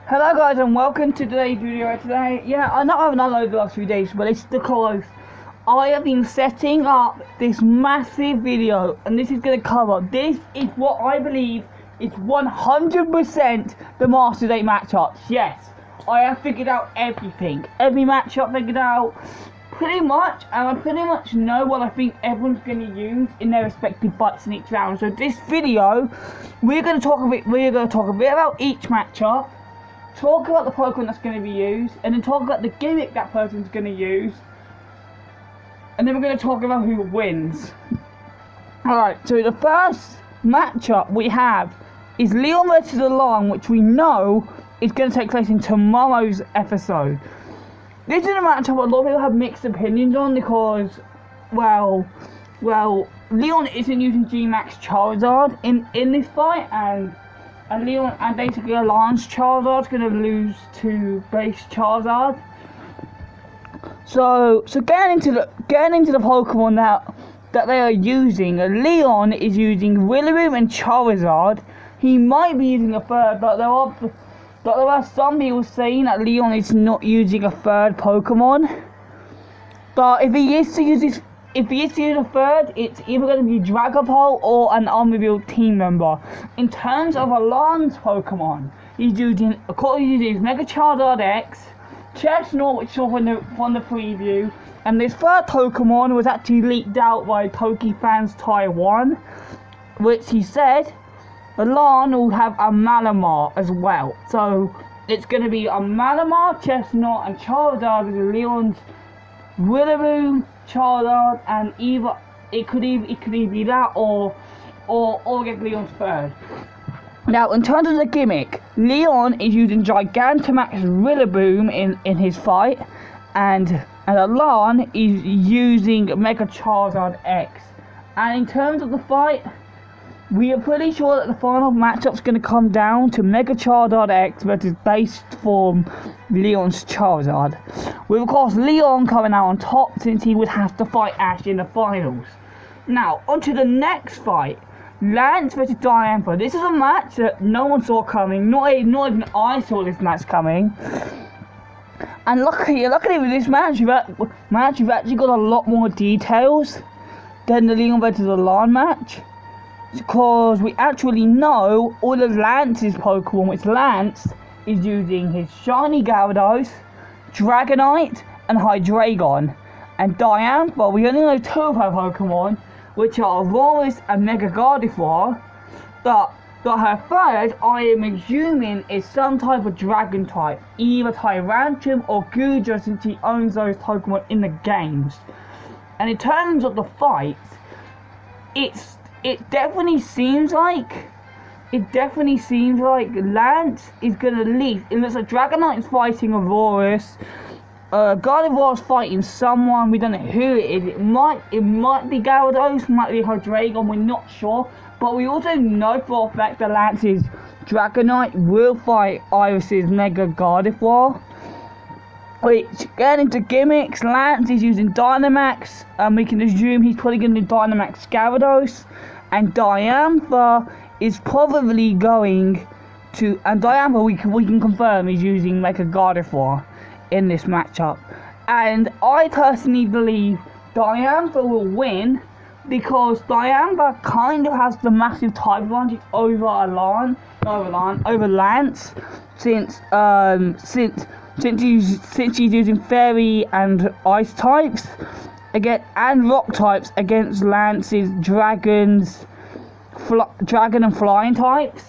Hello guys and welcome to today's video. I know I haven't uploaded the last few days, but it's because I have been setting up this massive video and this is going to cover, this is what I believe is 100% the Masters 8 matchups. Yes, I have figured out everything, every matchup figured out pretty much, and I pretty much know what I think everyone's going to use in their respective fights in each round. So this video, we're going to talk a bit about each matchup, talk about the Pokemon that's going to be used, and then talk about the gimmick that person's going to use, and then we're going to talk about who wins. Alright, so the first matchup we have is Leon versus Alarm, which we know is going to take place in tomorrow's episode. This is a matchup a lot of people have mixed opinions on because, well, Leon isn't using G-Max Charizard in this fight, and basically Alarm's Charizard's gonna lose to base Charizard. So getting into the Pokemon that they are using, Leon is using Rillaboom and Charizard. He might be using a third, but there are some people saying that Leon is not using a third Pokemon. But if he is to use a third, it's either going to be Dragapult or an unrevealed team member. In terms of Alarm's Pokemon, he's using Mega Charizard X, Chestnut, which saw from the preview, and this third Pokemon was actually leaked out by Pokefans Taiwan, which he said Alarm will have a Malamar as well. So it's going to be a Malamar, Chestnut, and Charizard with Leon's Rillaboom, Charizard, and it could either be that or get Leon's third. Now, in terms of the gimmick, Leon is using Gigantamax Rillaboom in his fight, and Alarm is using Mega Charizard X. And in terms of the fight, we are pretty sure that the final matchup's going to come down to Mega Charizard X versus base form Leon's Charizard, with of course Leon coming out on top since he would have to fight Ash in the finals. Now, on to the next fight, Lance versus Diantha. This is a match that no one saw coming, not even I saw this match coming. And luckily with this match, you've actually got a lot more details than the Leon versus Alarm match, because we actually know all of Lance's Pokemon, which Lance is using his Shiny Gyarados, Dragonite, and Hydreigon. And Diantha, we only know two of her Pokemon, which are Aurorus and Mega Gardevoir. But her third, I am assuming, is some type of Dragon type, either Tyrantrum or Goodra, since he owns those Pokemon in the games. And in terms of the fight, it definitely seems like Lance is gonna leave. It looks like Dragonite is fighting Aurorus. Gardevoir is fighting someone. We don't know who it is. It might be Gyarados, might be Hydreigon. We're not sure. But we also know for a fact that Lance's Dragonite will fight Iris's Mega Gardevoir. Which, getting into gimmicks, Lance is using Dynamax, and we can assume he's probably going to do Dynamax Gyarados. And Diantha is probably going to, and Diantha we can confirm is using Mega Gardevoir in this matchup. And I personally believe Diantha will win because Diantha kind of has the massive type advantage over Lance, since she's using Fairy and Ice types and Rock types against Lance's Dragon and Flying types.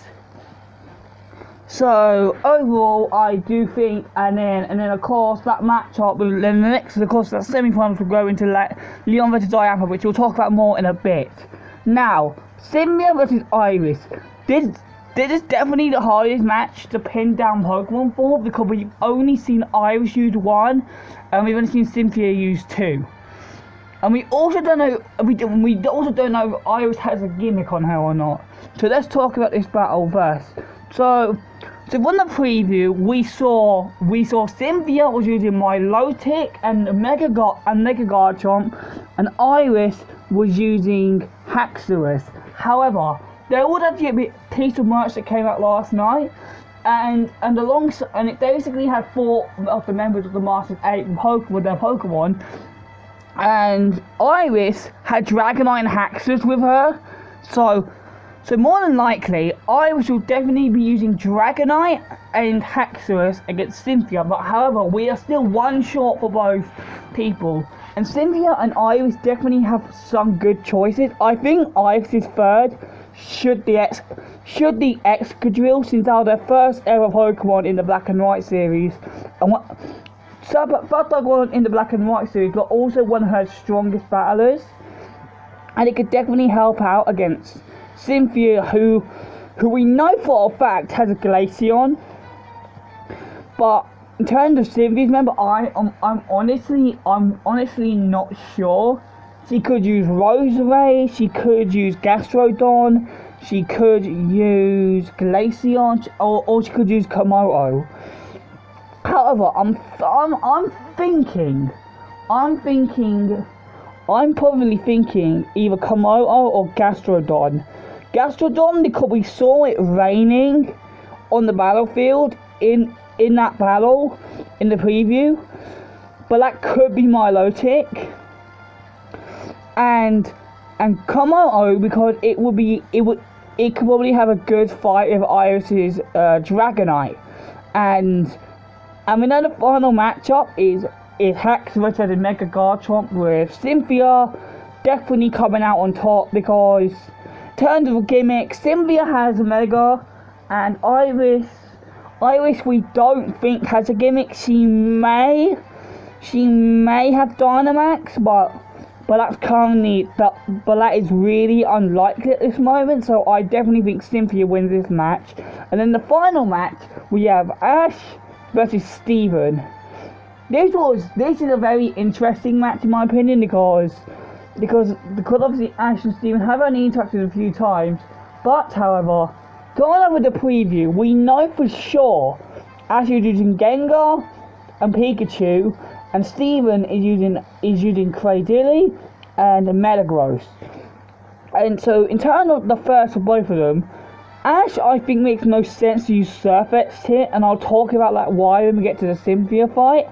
So overall, I do think, and then of course that matchup, then the next, of course, that semi-finals will go into Leon versus Diantha, which we'll talk about more in a bit. Now, Cynthia versus Iris. This is definitely the hardest match to pin down Pokemon for, because we've only seen Iris use one, and we've only seen Cynthia use two. And we also don't know. We also don't know if Iris has a gimmick on her or not. So let's talk about this battle first. So from the preview, we saw Cynthia was using Milotic and Mega Garchomp, and Iris was using Haxorus. However, there was actually a piece of merch that came out last night, and it basically had 4 of the members of the Masters 8 with their Pokemon, and Iris had Dragonite and Haxorus with her, so more than likely Iris will definitely be using Dragonite and Haxorus against Cynthia, but however we are still 1 short for both people, and Cynthia and Iris definitely have some good choices. I think Iris is third. Should the Excadrill, since they are their first ever Pokemon in the Black and White series, and first Pokemon in the Black and White series, but also one of her strongest battlers, and it could definitely help out against Cynthia, who we know for a fact has a Glaceon. But in terms of Cynthia's member, I'm honestly not sure. She could use Roserade, she could use Gastrodon, she could use Glaceon, or she could use Komodo. However, I'm probably thinking either Komodo or Gastrodon. Gastrodon, because we saw it raining on the battlefield in that battle in the preview, but that could be Milotic. And Komodo, because it could probably have a good fight with Iris's Dragonite, and we know the final matchup is Haxorus versus Mega Garchomp, with Cynthia definitely coming out on top, because in terms of gimmicks, Cynthia has a Mega, and Iris we don't think has a gimmick. She may have Dynamax, but that is really unlikely at this moment, so I definitely think Cynthia wins this match. And then the final match, we have Ash versus Steven. This is a very interesting match in my opinion, because obviously Ash and Steven have only interacted a few times, but however, going over the preview, we know for sure Ash is using Gengar and Pikachu, and Steven is using Cradily and Metagross. And so in terms of the first of both of them, Ash I think makes no sense to use Surfetch here, and I'll talk about that why when we get to the Cynthia fight.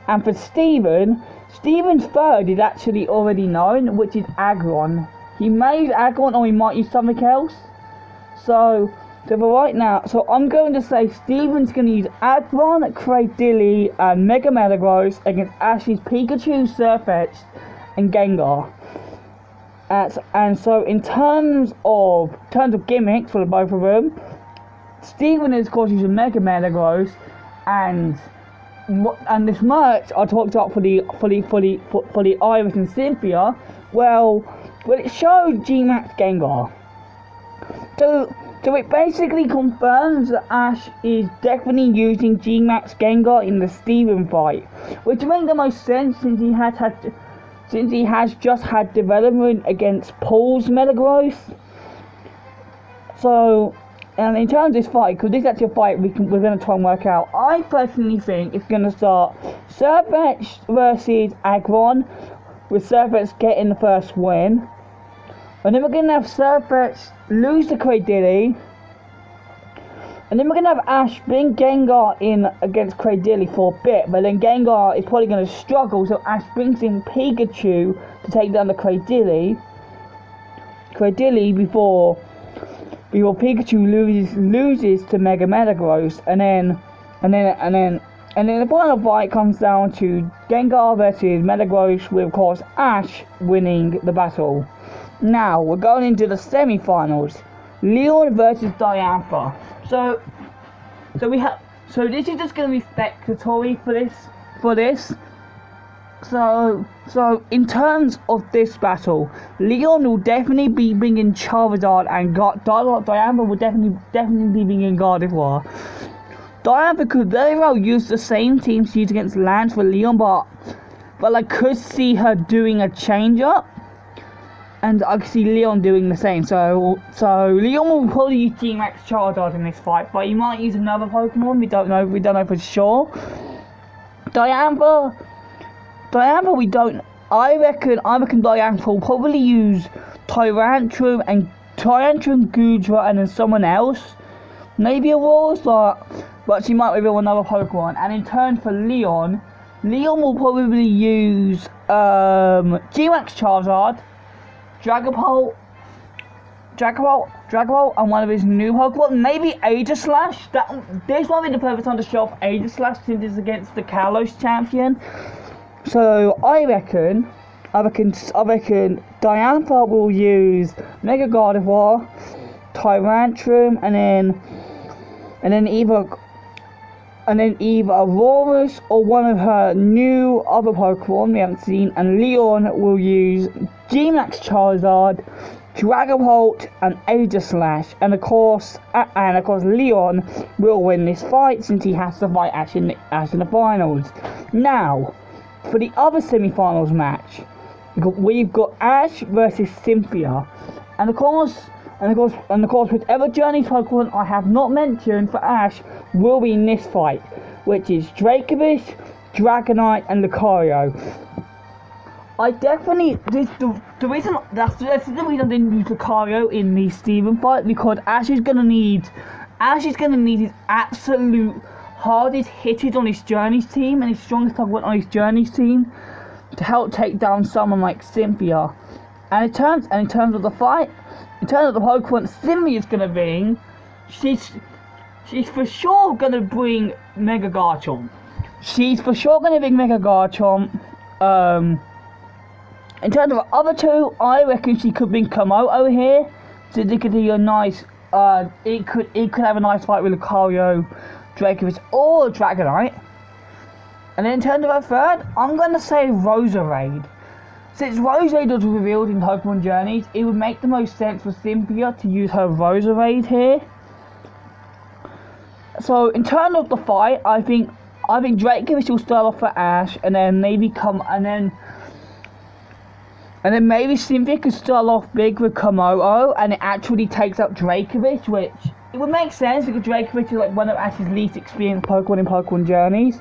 And for Steven's third is actually already known, which is Aggron. He may use Aggron, or he might use something else. So for right now, so I'm going to say Steven's going to use Aggron, Cradily, and Mega Metagross against Ash's Pikachu, Surfetch, and Gengar. And so in terms of gimmicks for both of them, Steven is of course using Mega Metagross, and this merch I talked about for the Iris and Cynthia. Well, it showed G-Max Gengar. So it basically confirms that Ash is definitely using G-Max Gengar in the Steven fight, which makes the most sense since he has just had development against Paul's Metagross. So, and in terms of this fight, because this is actually a fight we're going to try and work out, I personally think it's going to start Surfetch versus Aggron, with Surfetch getting the first win. And then we're going to have Surfetch lose to Cradily. And then we're going to have Ash bring Gengar in against Cradily for a bit. But then Gengar is probably going to struggle, so Ash brings in Pikachu to take down the Cradily before Pikachu loses to Mega Metagross. And then the final fight comes down to Gengar versus Metagross, with of course Ash winning the battle. Now we're going into the semi-finals, Leon versus Diantha. So this is just going to be spectatorial for this. So in terms of this battle, Leon will definitely be bringing Charizard, and Diantha will definitely be bringing Gardevoir. Diantha could very well use the same team she used against Lance for Leon, but I could see her doing a change up. And I can see Leon doing the same. So Leon will probably use G-Max Charizard in this fight, but he might use another Pokemon. We don't know for sure. Diantha, we don't. I reckon Diantha will probably use Tyrantrum, Gudra, and then someone else maybe Aurora, but she might reveal another Pokemon. And in turn for Leon will probably use G-Max Charizard, Dragapult, and one of his new Pokemon, maybe Aegislash. This might be the perfect time to show off Aegislash since it's against the Kalos champion. So I reckon Diantha will use Mega Gardevoir, Tyrantrum, and then either Aurorus or one of her new other Pokemon we haven't seen, and Leon will use G-Max Charizard, Dragapult, and Aegislash, and of course Leon will win this fight since he has to fight Ash in the finals. Now, for the other semi-finals match, we've got Ash versus Cynthia, and of course, whichever Journey Pokemon I have not mentioned for Ash will be in this fight, which is Dracovish, Dragonite, and Lucario. I definitely the reason I didn't use Lucario in the Steven fight, because Ash is gonna need his absolute hardest hitters on his Journeys team and his strongest Pokemon on his Journeys team to help take down someone like Cynthia. And in terms of the fight, in terms of the Pokemon Cynthia's gonna bring, she's for sure gonna bring Mega Garchomp. In terms of the other two, I reckon she could bring Komodo here, so it could be a nice. It could have a nice fight with Lucario, Dracovish, or Dragonite. And then in terms of her third, I'm gonna say Roserade. Since Roserade was revealed in Pokemon Journeys, it would make the most sense for Cynthia to use her Roserade here. So in terms of the fight, I think Dracovish will start off for Ash, and then maybe maybe Cynthia could start off big with Komodo, and it actually takes up Dracovish, which it would make sense because Dracovish is like one of Ash's least experienced Pokemon in Pokemon Journeys.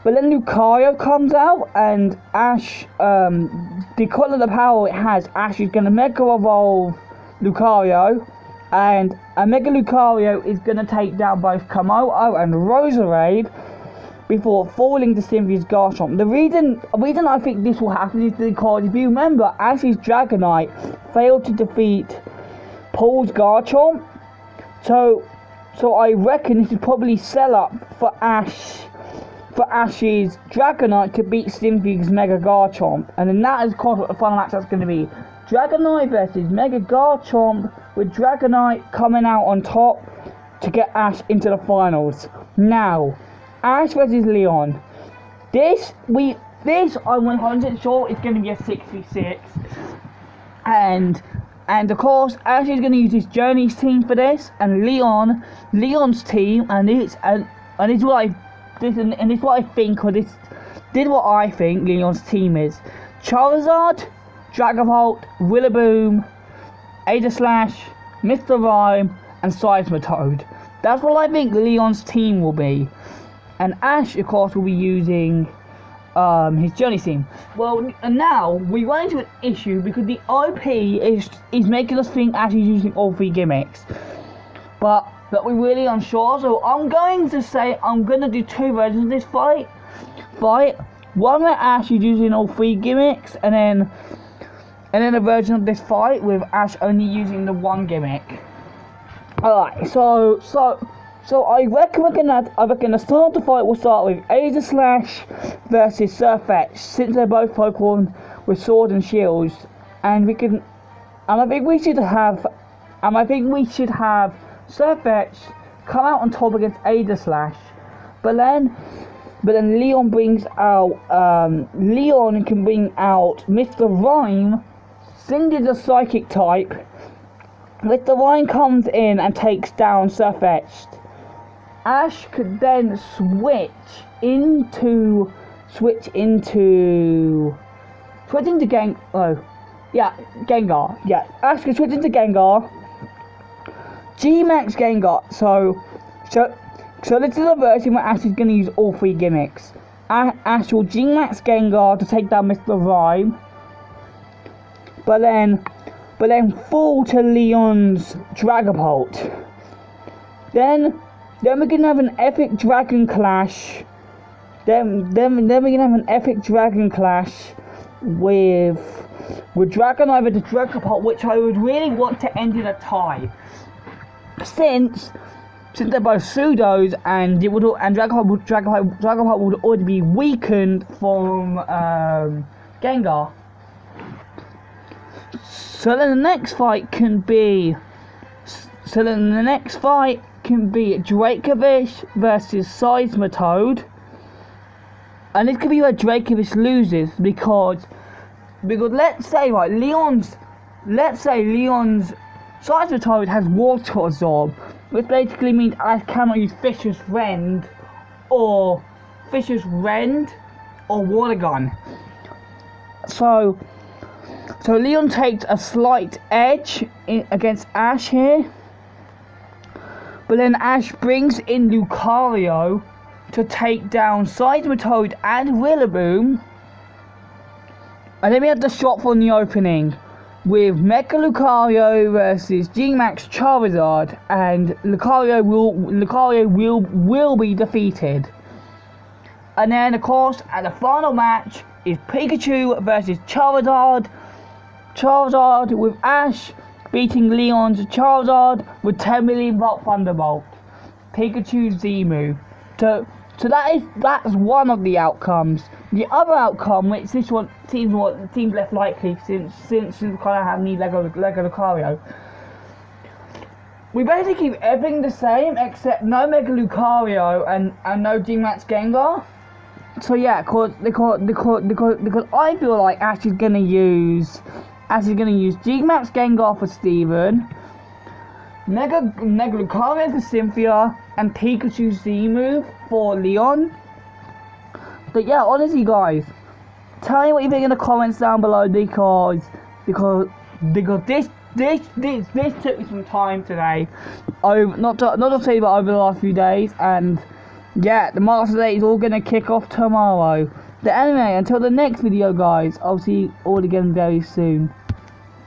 But then Lucario comes out, and Ash, because of the power it has, Ash is going to Mega Evolve Lucario, and a Mega Lucario is going to take down both Komodo and Roserade before falling to Cynthia's Garchomp. The reason I think this will happen is because, if you remember, Ash's Dragonite failed to defeat Paul's Garchomp, so I reckon this is probably sell up for Ash's Dragonite to beat Cynthia's Mega Garchomp, and then that is of course what the final match that's going to be. Dragonite versus Mega Garchomp, with Dragonite coming out on top to get Ash into the finals. Now, Ash versus Leon. This I'm 100% sure it's going to be a 6v6, and of course Ash is going to use his Journeys team for this, and Leon's team, and this is what I think Leon's team is: Charizard, Dragapult, Rillaboom, Aegislash, Mr. Rhyme, and Seismitoad. That's what I think Leon's team will be. And Ash, of course, will be using his Journey team. Well, and now we run into an issue because the IP is making us think Ash is using all three gimmicks, but we're really unsure. So I'm going to say I'm going to do two versions of this fight. One where Ash is using all three gimmicks, and then a version of this fight with Ash only using the one gimmick. Alright, so I reckon the start of the fight will start with Aegislash versus Sirfetch'd, since they're both Pokemon with swords and shields, and I think we should have Sirfetch'd come out on top against Aegislash, but then Leon can bring out Mr. Rhyme, since it's a psychic type. Mr. Rhyme comes in and takes down Sirfetch'd. Ash could then switch into Gengar. Yeah, Ash could switch into Gengar. G-Max Gengar. So this is a version where Ash is going to use all three gimmicks. Ash will G-Max Gengar to take down Mr. Rhyme, but then fall to Leon's Dragapult. Then we're gonna have an epic dragon clash. Then we're gonna have an epic dragon clash with Dragonite versus Dragapult, which I would really want to end in a tie. Since they're both pseudos, and Dragapult would already be weakened from Gengar. So then the next fight can be Dracovish versus Seismitoad. And this could be where Dracovish loses because let's say Leon's Seismitoad has Water Absorb, which basically means I cannot use Fisher's Rend or Water Gun. So Leon takes a slight edge against Ash here, but then Ash brings in Lucario to take down Seismitoad and Rillaboom, and then we have the shot from the opening with Mega Lucario versus Gimmicks Charizard, and Lucario will be defeated. And then of course at the final match is Pikachu versus Charizard. Charizard with Ash beating Leon's Charizard with 10 million volt Thunderbolt. Pikachu's Z move. So that's one of the outcomes. The other outcome, which this one seems less likely since we kind of have Lego Lucario. We basically keep everything the same except no Mega Lucario and no G-Max Gengar. So yeah, because I feel like Ash is gonna use G-Max Gengar for Steven, Mega Lucario for Cynthia, and Pikachu's Z move for Leon. But yeah, honestly guys, tell me what you think in the comments down below, because this took me some time today, not to say but over the last few days, and yeah, the Master Day is all gonna kick off tomorrow. But anyway, until the next video guys, I'll see you all again very soon.